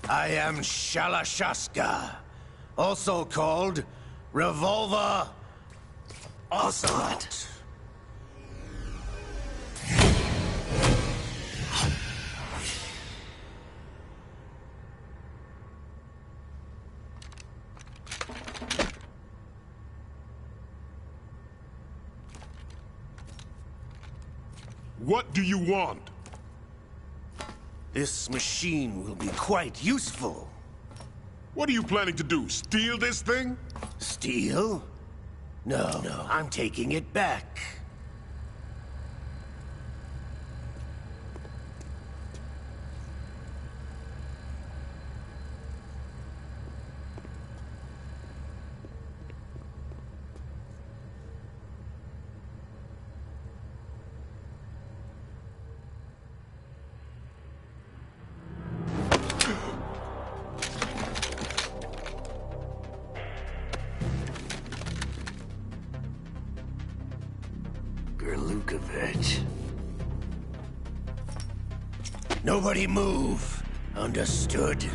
I am Shalashaska, also called Revolver Ocelot. What do you want? This machine will be quite useful. What are you planning to do? Steal this thing? Steal? No, I'm taking it back. Nobody move. Understood?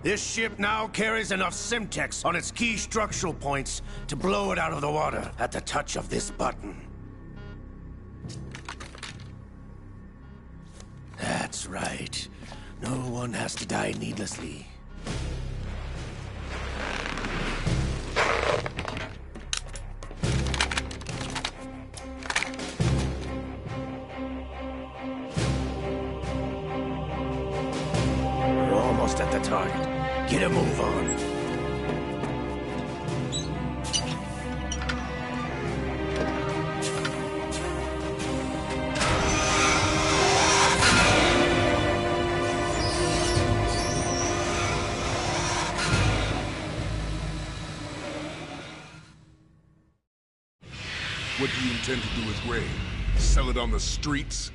This ship now carries enough Simtex on its key structural points to blow it out of the water at the touch of this button. That's right. No one has to die needlessly. We're almost at the target. Get a move on. What do you intend to do with Ray? Sell it on the streets?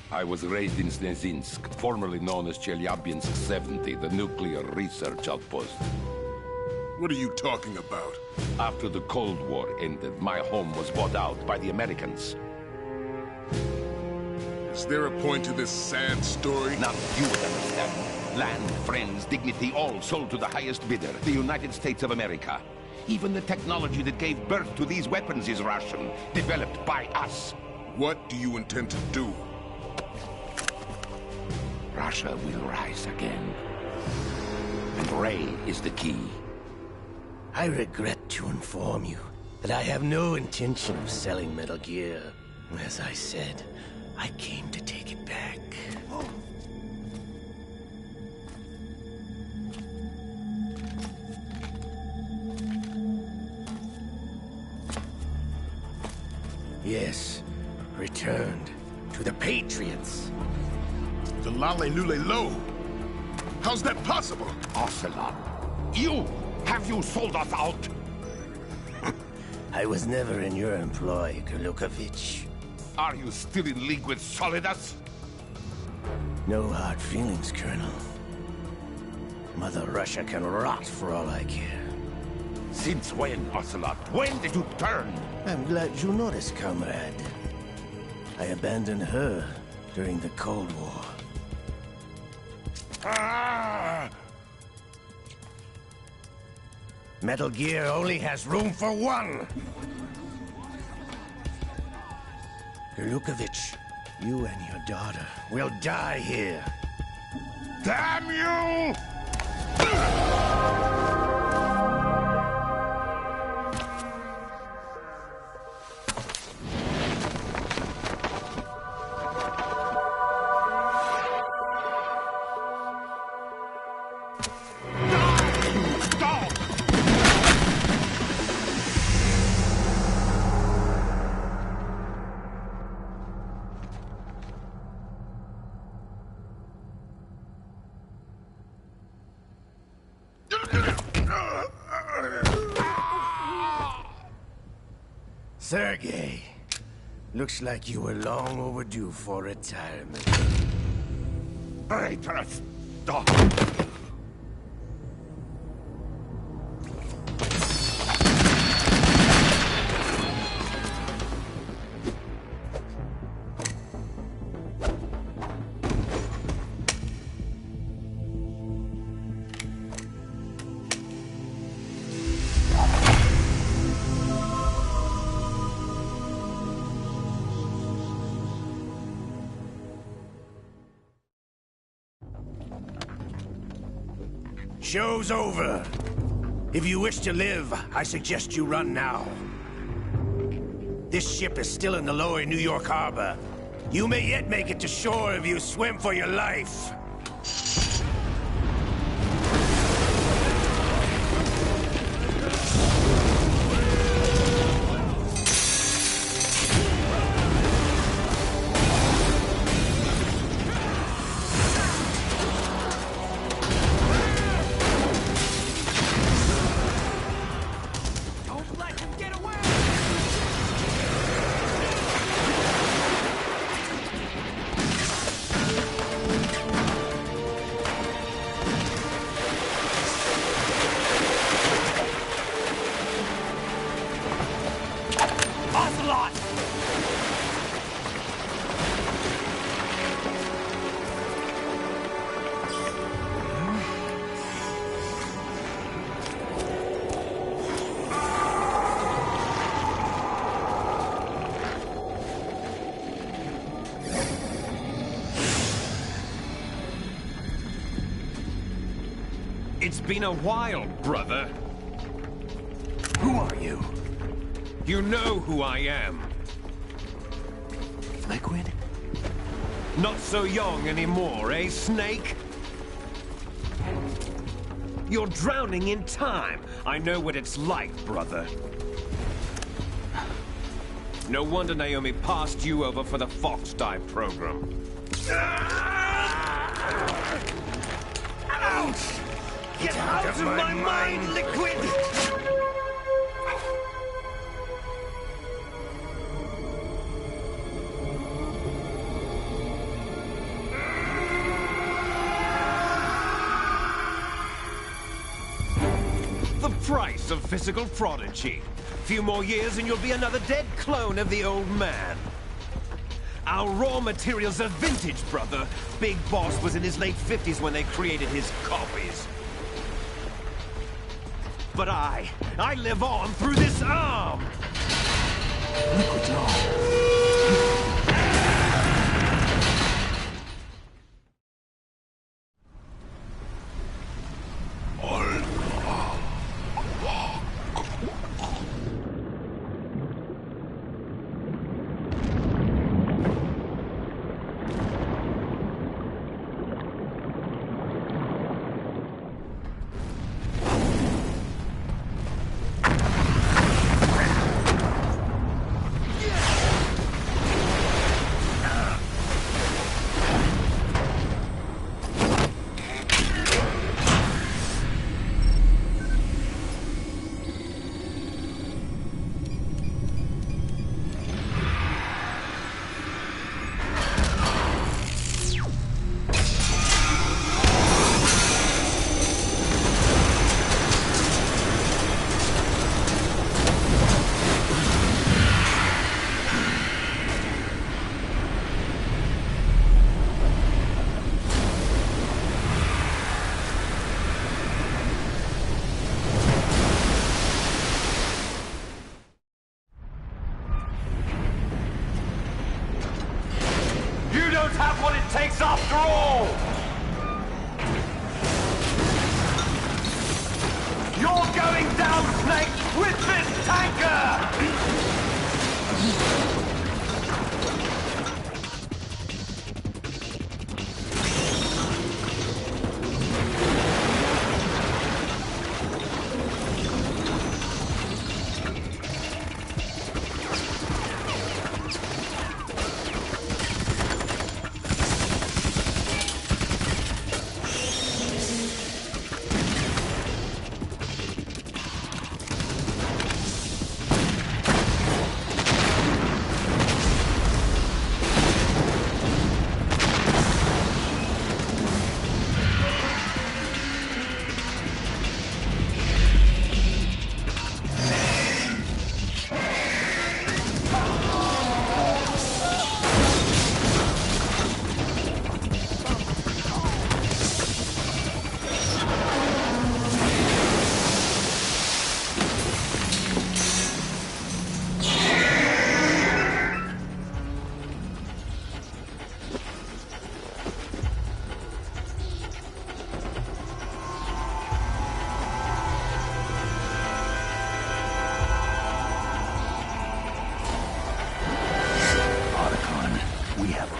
I was raised in Snezinsk, formerly known as Chelyabinsk 70, the nuclear research outpost. What are you talking about? After the Cold War ended, my home was bought out by the Americans. Is there a point to this sad story? Now you would understand. Land, friends, dignity, all sold to the highest bidder, the United States of America. Even the technology that gave birth to these weapons is Russian, developed by us. What do you intend to do? Russia will rise again. And Ray is the key. I regret to inform you that I have no intention of selling Metal Gear. As I said, I came to take it back. Yes, returned to the Patriots. The Lale Lule Lo? How's that possible? Ocelot, you! Have you sold us out? I was never in your employ, Kurlukovich. Are you still in league with Solidus? No hard feelings, Colonel. Mother Russia can rot for all I care. Since when, Ocelot? When did you turn? I'm glad you noticed, comrade. I abandoned her during the Cold War. Ah! Metal Gear only has room for one! Kurlukovich, you and your daughter will die here. Damn you! Sergei, Looks like you were long overdue for retirement. Traitorous dog! Show's over. If you wish to live, I suggest you run now. This ship is still in the lower New York harbor. You may yet make it to shore if you swim for your life. It's been a while, brother. Who are you? You know who I am. Liquid? Not so young anymore, eh, Snake? You're drowning in time. I know what it's like, brother. No wonder Naomi passed you over for the Fox Dive program. Ouch! Get out of my mind, Liquid! The price of physical prodigy. Few more years and you'll be another dead clone of the old man. Our raw materials are vintage, brother. Big Boss was in his late 50s when they created his copies. But I live on through this arm! Liquid, no. Have what it takes after all! You're going down, Snake, with this tanker!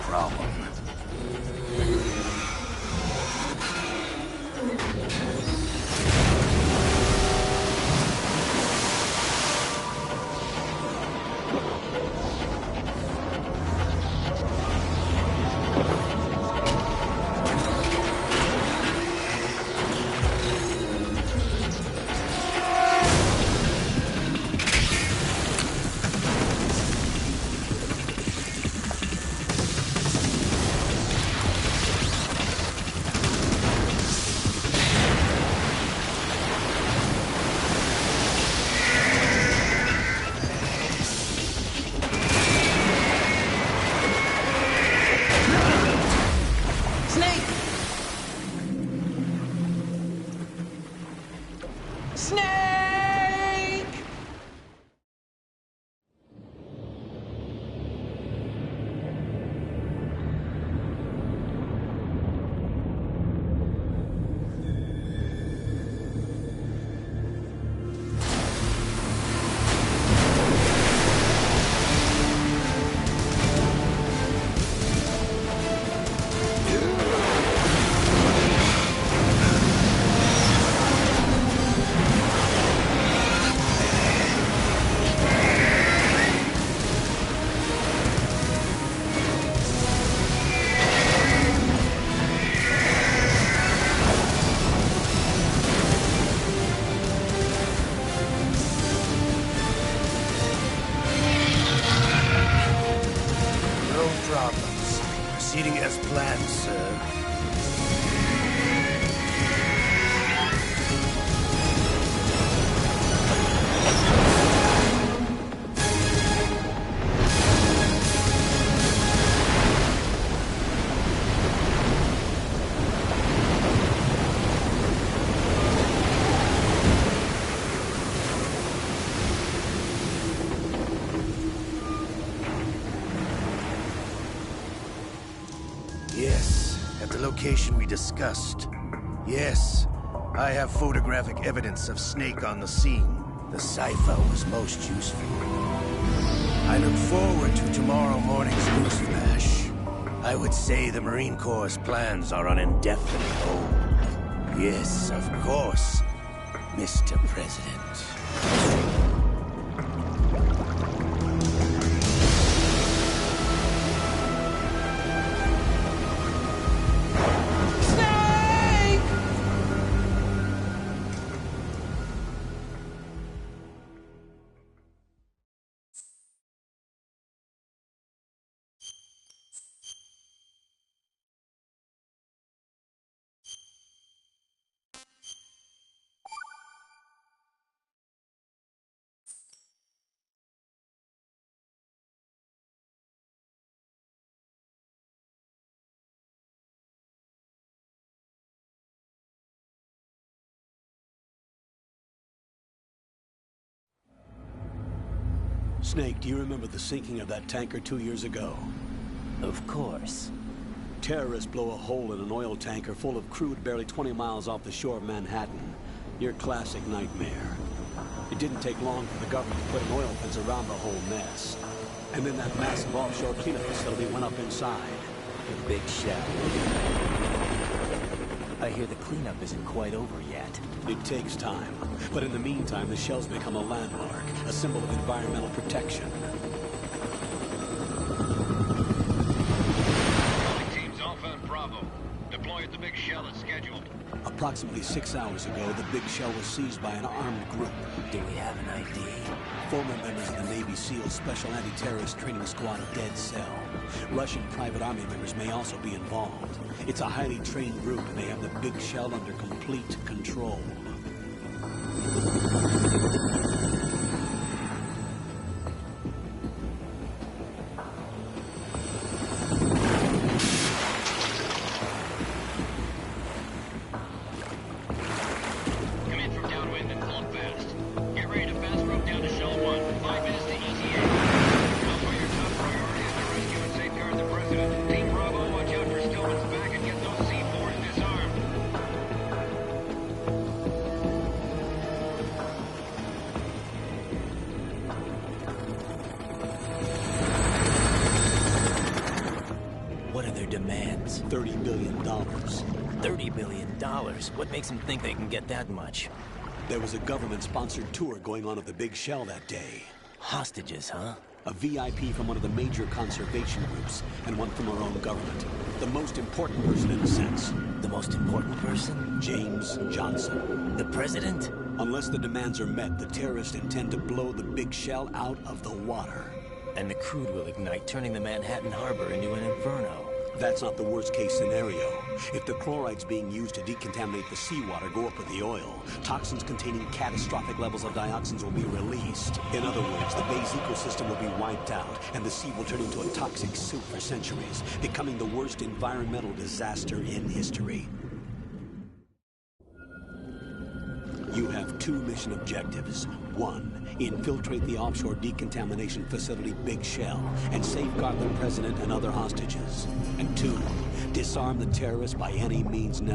problem. Proceeding as planned, sir. Yes, at the location we discussed. Yes, I have photographic evidence of Snake on the scene. The cipher was most useful. I look forward to tomorrow morning's news flash. I would say the Marine Corps' plans are on indefinite hold. Yes, of course, Mr. President. Snake, do you remember the sinking of that tanker 2 years ago? Of course. Terrorists blow a hole in an oil tanker full of crude barely 20 miles off the shore of Manhattan. Your classic nightmare. It didn't take long for the government to put an oil fence around the whole mess. And then that massive offshore cleanup facility went up inside. The big shell. I hear the cleanup isn't quite over yet. It takes time. But in the meantime, the shell's become a landmark, a symbol of environmental protection. Teams Alpha and Bravo. Deploy at the big shell as scheduled. Approximately 6 hours ago, the big shell was seized by an armed group. Do we have an ID? Former members of the Navy SEAL Special Anti-Terrorist Training Squad Dead Cell. Russian private army members may also be involved. It's a highly trained group, and they have the big shell under complete control. Come in from downwind and pull up fast. Get ready to fast rope down to Shell 1. 5 minutes to ETA. Also, your top priority is to rescue and safeguard the President. Team Bravo, watch out for Stillman's back and get those C4s disarmed. their demands? $30 billion. $30 billion? What makes them think they can get that much? There was a government-sponsored tour going on of the Big Shell that day. Hostages, huh? A VIP from one of the major conservation groups, and one from our own government. The most important person in a sense. The most important person? James Johnson. The president? Unless the demands are met, the terrorists intend to blow the Big Shell out of the water. And the crude will ignite, turning the Manhattan Harbor into an inferno. That's not the worst-case scenario. If the chlorides being used to decontaminate the seawater go up with the oil, toxins containing catastrophic levels of dioxins will be released. In other words, the bay's ecosystem will be wiped out, and the sea will turn into a toxic soup for centuries, becoming the worst environmental disaster in history. You have two mission objectives. One, infiltrate the offshore decontamination facility Big Shell and safeguard the president and other hostages. And two, disarm the terrorists by any means necessary.